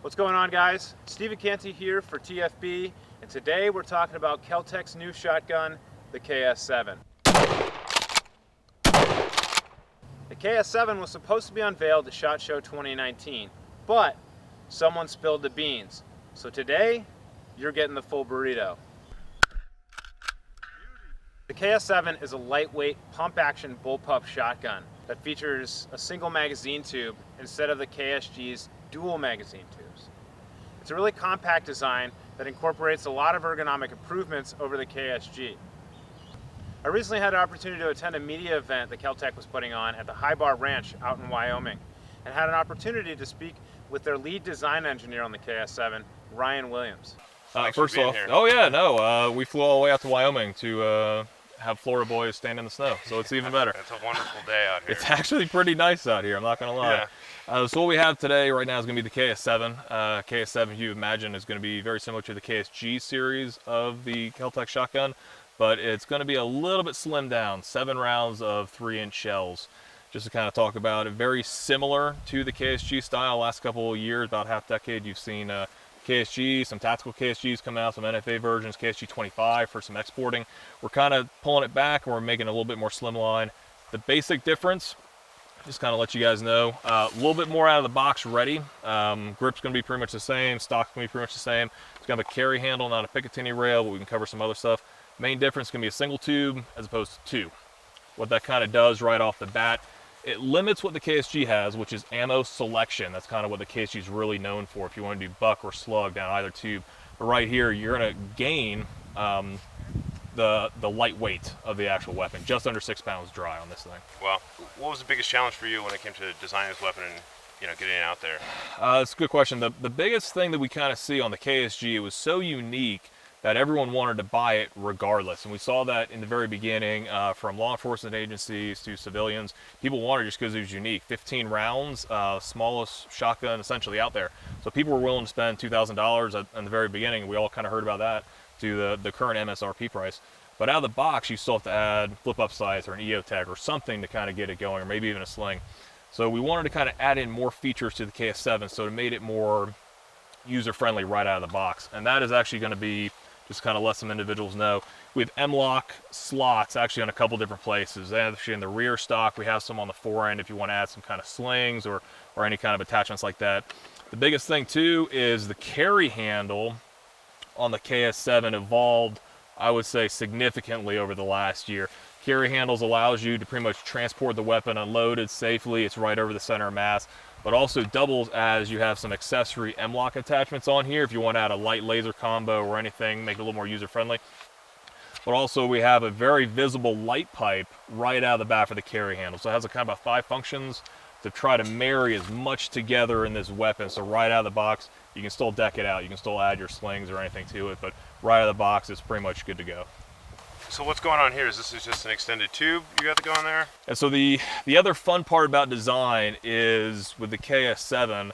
What's going on, guys? Stephen Canty here for TFB, and today we're talking about Kel-Tec's new shotgun, the KS7. The KS7 was supposed to be unveiled at SHOT Show 2019, but someone spilled the beans. So today, you're getting the full burrito. The KS7 is a lightweight pump-action bullpup shotgun that features a single magazine tube instead of the KSG's dual magazine tubes. It's a really compact design that incorporates a lot of ergonomic improvements over the KSG. I recently had an opportunity to attend a media event that Kel-Tec was putting on at the High Bar Ranch out in Wyoming, and had an opportunity to speak with their lead design engineer on the KS7, Ryan Williams. First off, we flew all the way out to Wyoming to have Florida boys stand in the snow, so it's even better. It's a wonderful day out here. It's actually pretty nice out here, I'm not going to lie. Yeah. So what we have today right now is going to be the KS7. KS7, you imagine, is going to be very similar to the KSG series of the Kel-Tec shotgun, but it's going to be a little bit slimmed down, 7 rounds of 3-inch shells. Just to kind of talk about it, very similar to the KSG style. Last couple of years, about half decade, you've seen KSG, some tactical KSGs come out, some NFA versions, KSG 25 for some exporting. We're kind of pulling it back and we're making it a little bit more slimline. The basic difference, just kind of let you guys know, a little bit more out of the box ready. Grip's going to be pretty much the same, stock's going to be pretty much the same. It's going to have a carry handle, not a Picatinny rail, but we can cover some other stuff. Main difference is going to be a single tube as opposed to 2. What that kind of does right off the bat, it limits what the KSG has, which is ammo selection. That's kind of what the KSG is really known for if you want to do buck or slug down either tube. But right here, you're going to gain the lightweight of the actual weapon, just under 6 pounds dry on this thing. Well, what was the biggest challenge for you when it came to designing this weapon and getting it out there? That's a good question. The biggest thing that we kind of see on the KSG, it was so unique that everyone wanted to buy it regardless. And we saw that in the very beginning from law enforcement agencies to civilians. People wanted it just because it was unique. 15 rounds, smallest shotgun essentially out there. So people were willing to spend $2,000 in the very beginning. We all kind of heard about that to the current MSRP price. But out of the box, you still have to add flip-up sights or an EO tag or something to kind of get it going, or maybe even a sling. So we wanted to kind of add in more features to the KS7, so it made it more user-friendly right out of the box. And that is actually going to be, just kind of let some individuals know, we have M-LOK slots actually on a couple different places. Actually in the rear stock, we have some on the fore end if you want to add some kind of slings or any kind of attachments like that. The biggest thing too is the carry handle on the KS7 evolved, I would say, significantly over the last year. Carry handles allows you to pretty much transport the weapon unloaded safely. It's right over the center of mass, but also doubles as you have some accessory M-LOK attachments on here if you want to add a light laser combo or anything, make it a little more user-friendly. But also we have a very visible light pipe right out of the bat for the carry handle. So it has a kind of 5 functions to try to marry as much together in this weapon. So right out of the box, you can still deck it out. You can still add your slings or anything to it, but right out of the box, it's pretty much good to go. So what's going on here? Is this just an extended tube you got to go in there? And so the other fun part about design is with the KS7,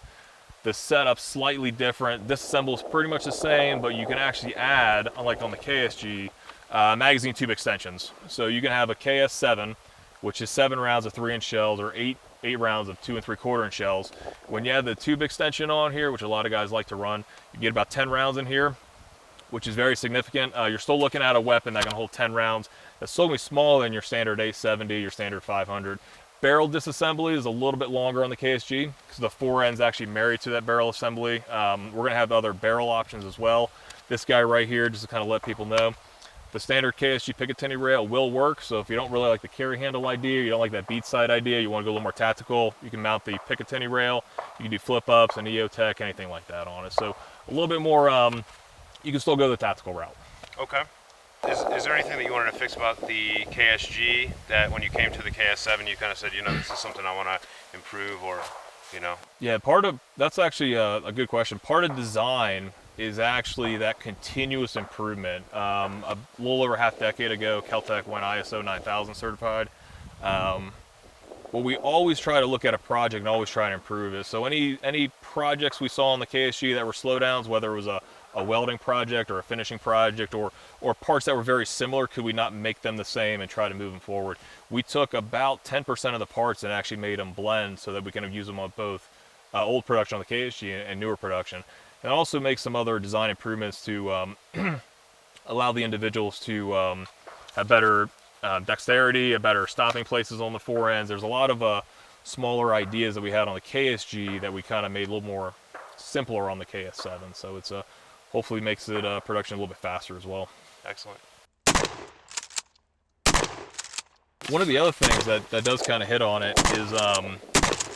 the setup's slightly different. Disassembly is pretty much the same, but you can actually add, unlike on the KSG, magazine tube extensions. So you can have a KS7, which is 7 rounds of 3-inch shells, or 8 rounds of 2 3/4-inch shells. When you have the tube extension on here, which a lot of guys like to run, you get about 10 rounds in here, which is very significant. You're still looking at a weapon that can hold 10 rounds. That's still going to be smaller than your standard 870, your standard 500. Barrel disassembly is a little bit longer on the KSG because the fore end's actually married to that barrel assembly. We're going to have other barrel options as well. This guy right here, just to kind of let people know, the standard KSG Picatinny rail will work. So if you don't really like the carry handle idea, you don't like that beat sight idea, you want to go a little more tactical, you can mount the Picatinny rail. You can do flip-ups and EO tech, anything like that on it. So a little bit more, you can still go the tactical route. Okay. Is there anything that you wanted to fix about the KSG that when you came to the KS7 you kind of said, this is something I want to improve, or, Yeah, that's actually a good question. Part of design is actually that continuous improvement. A little over half decade ago, Kel-Tec went ISO 9000 certified. What we always try to look at a project and always try to improve it. So any projects we saw on the KSG that were slowdowns, whether it was a welding project or a finishing project or parts that were very similar, could we not make them the same and try to move them forward? We took about 10% of the parts and actually made them blend so that we can use them on both old production on the KSG and newer production. And also make some other design improvements to allow the individuals to have better dexterity, a better stopping places on the fore ends. There's a lot of smaller ideas that we had on the KSG that we kind of made a little more simpler on the KS7. So it's hopefully makes it production a little bit faster as well. Excellent. One of the other things that does kind of hit on it is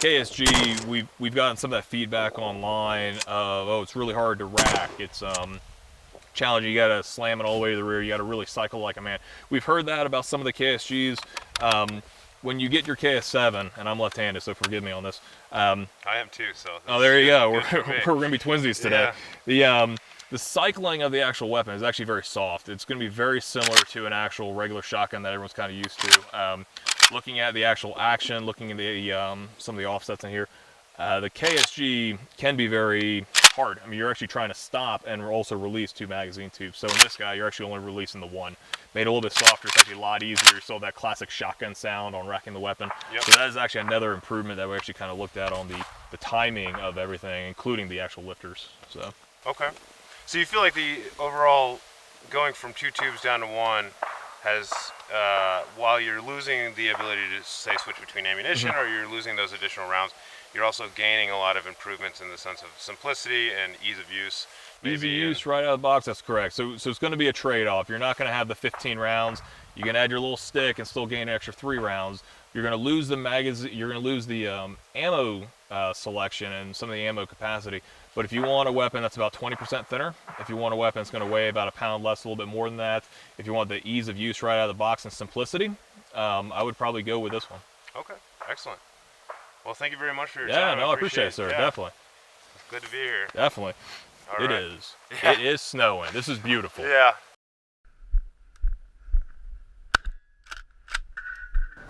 KSG. We've gotten some of that feedback online of, oh, it's really hard to rack. It's challenging. You got to slam it all the way to the rear. You got to really cycle like a man. We've heard that about some of the KSGs. When you get your KS7, and I'm left-handed, so forgive me on this. I am too. So. Oh, there you go. We're going to be twinsies today. Yeah. The cycling of the actual weapon is actually very soft. It's going to be very similar to an actual regular shotgun that everyone's kind of used to. Looking at the actual action, looking at the some of the offsets in here, the KSG can be very hard. I mean, you're actually trying to stop and also release 2 magazine tubes. So in this guy, you're actually only releasing the 1. Made it a little bit softer. It's actually a lot easier. You still have that classic shotgun sound on racking the weapon. Yep. So that is actually another improvement that we actually kind of looked at on the timing of everything, including the actual lifters. So. Okay. So you feel like the overall going from 2 tubes down to 1 has, while you're losing the ability to say switch between ammunition or you're losing those additional rounds, you're also gaining a lot of improvements in the sense of simplicity and ease of use. Ease of use right out of the box, that's correct. So it's going to be a trade-off. You're not going to have the 15 rounds. You can add your little stick and still gain an extra 3 rounds. You're going to lose the magazine. You're going to lose the ammo selection and some of the ammo capacity. But if you want a weapon that's about 20% thinner, if you want a weapon that's going to weigh about a pound less, a little bit more than that, if you want the ease of use right out of the box and simplicity, I would probably go with this one. Okay, excellent. Well, thank you very much for your time. time. Yeah, no, I appreciate it, sir. Yeah. Definitely. It's good to be here. Definitely. All right. It is. Yeah. It is snowing. This is beautiful. Yeah.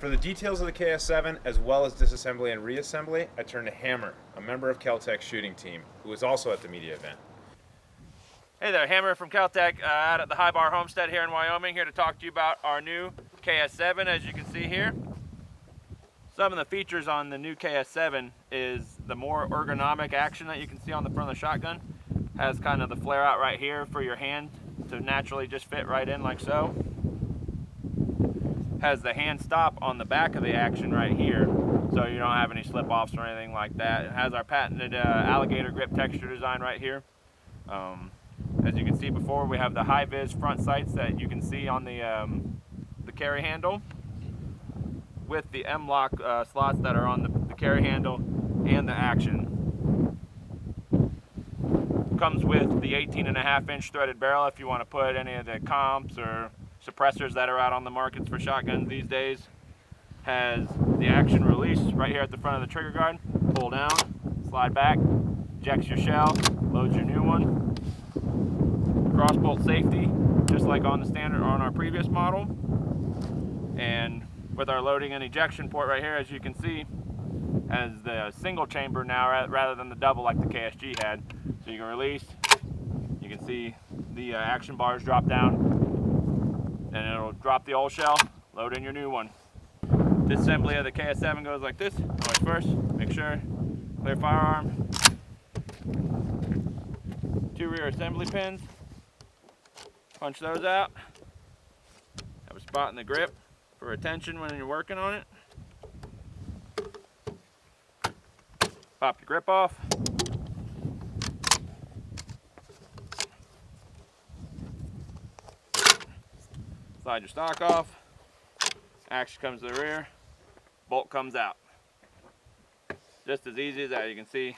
For the details of the KS7, as well as disassembly and reassembly, I turn to Hammer, a member of Kel-Tec's shooting team, who was also at the media event. Hey there, Hammer from Kel-Tec out at the High Bar Homestead here in Wyoming, here to talk to you about our new KS7, as you can see here. Some of the features on the new KS7 is the more ergonomic action that you can see on the front of the shotgun. Has kind of the flare out right here for your hand to naturally just fit right in like so. Has the hand stop on the back of the action right here, so you don't have any slip-offs or anything like that. It has our patented alligator grip texture design right here. As you can see before, we have the high-vis front sights that you can see on the carry handle, with the M-LOK slots that are on the carry handle and the action. Comes with the 18.5-inch threaded barrel if you want to put any of the comps or suppressors that are out on the markets for shotguns these days. Has the action release right here at the front of the trigger guard. Pull down, slide back, ejects your shell, loads your new one. Crossbolt safety, just like on the standard or on our previous model. And with our loading and ejection port right here, as you can see, has the single chamber now rather than the double like the KSG had. So you can release, you can see the action bars drop down, and it'll drop the old shell, load in your new one. Disassembly of the KS7 goes like this. Always first, make sure, clear firearm. 2 rear assembly pins, punch those out. Have a spot in the grip for retention when you're working on it. Pop your grip off. Slide your stock off. Action comes to the rear. Bolt comes out. Just as easy as that. You can see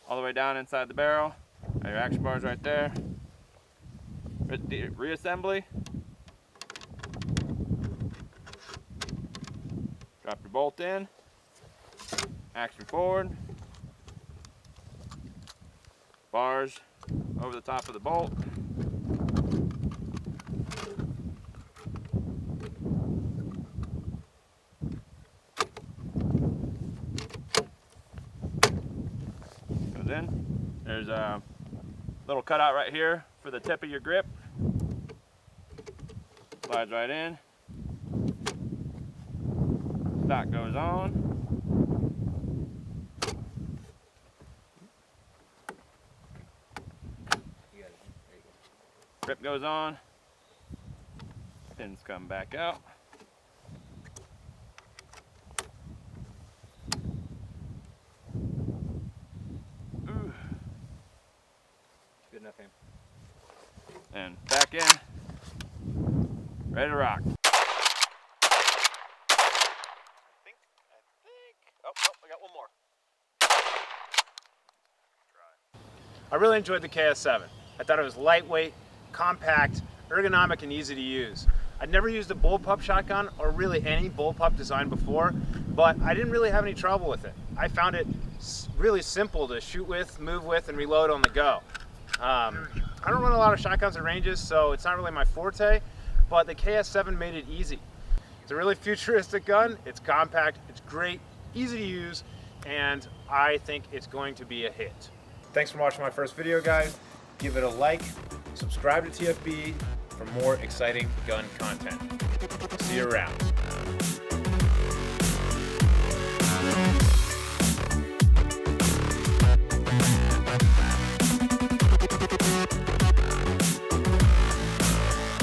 all the way down inside the barrel. Your action bars right there. Reassembly. Drop your bolt in. Action forward. Bars over the top of the bolt. Goes in. There's a little cutout right here for the tip of your grip. Slides right in. Stock goes on. Grip goes on, pins come back out. Ooh. Good enough aim. And back in, ready to rock. I got one more. I really enjoyed the KS7. I thought it was lightweight, compact, ergonomic, and easy to use. I'd never used a Bullpup shotgun or really any Bullpup design before, but I didn't really have any trouble with it. I found it really simple to shoot with, move with, and reload on the go. I don't run a lot of shotguns at ranges, so it's not really my forte, but the KS7 made it easy. It's a really futuristic gun, it's compact, it's great, easy to use, and I think it's going to be a hit. Thanks for watching my first video, guys. Give it a like, subscribe to TFB for more exciting gun content. See you around.